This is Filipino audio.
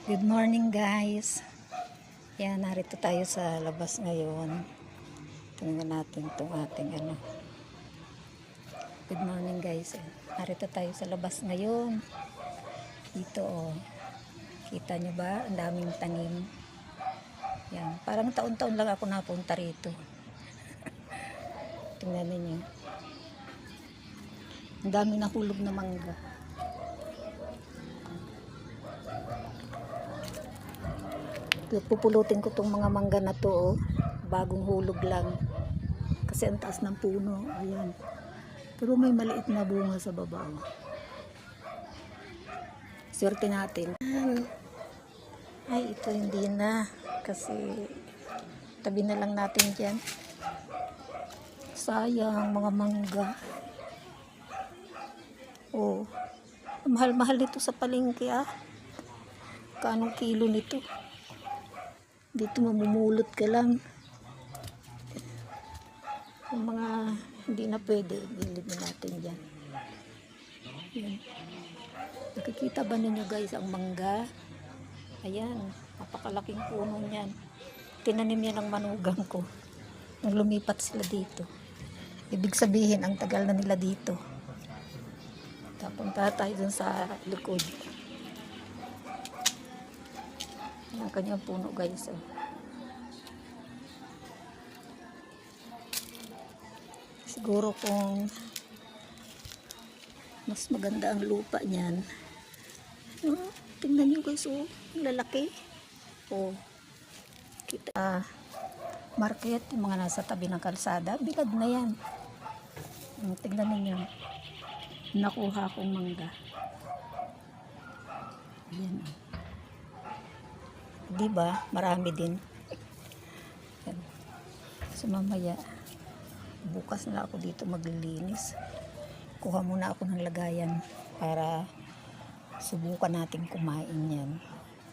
Good morning guys. Yan, narito tayo sa labas ngayon. Tingnan natin itong ating Good morning guys. Narito tayo sa labas ngayon. Dito Kita nyo ba? Ang daming tanim. Yan. Parang taon-taon lang ako napunta rito. Tingnan niyo. Ang daming nahulog na mangga. Pupulutin ko tong mga mangga na to, bagong hulog lang kasi ang taas ng puno. Ayan, pero may maliit na bunga sa baba. Swerte natin. Ay, ito hindi na kasi tabi na lang natin dyan. Sayang mga mangga. Mahal-mahal ito sa palengke. Kanong kilo nito? Dito mamumulot ka lang. Yung mga hindi na pwede, ilibin natin dyan. Yan. Nakikita ba ninyo guys ang mangga? Ayan, napakalaking puno niyan. Tinanim yan ng manugang ko nung lumipat sila dito. Ibig sabihin ang tagal na nila dito. Tapunta tayo dun sa likod. Ang kanyang puno guys. Siguro kung mas maganda ang lupa niyan. Tingnan nyo guys, ang lalaki. Kita market, yung mga nasa tabi ng kalsada, bilad na yan. Tingnan niyo. Nakuha akong mangga. Ayan. Diba? Marami din. So mamaya, bukas na ako dito maglilinis. Kuha muna ako ng lagayan para subukan natin kumain yan.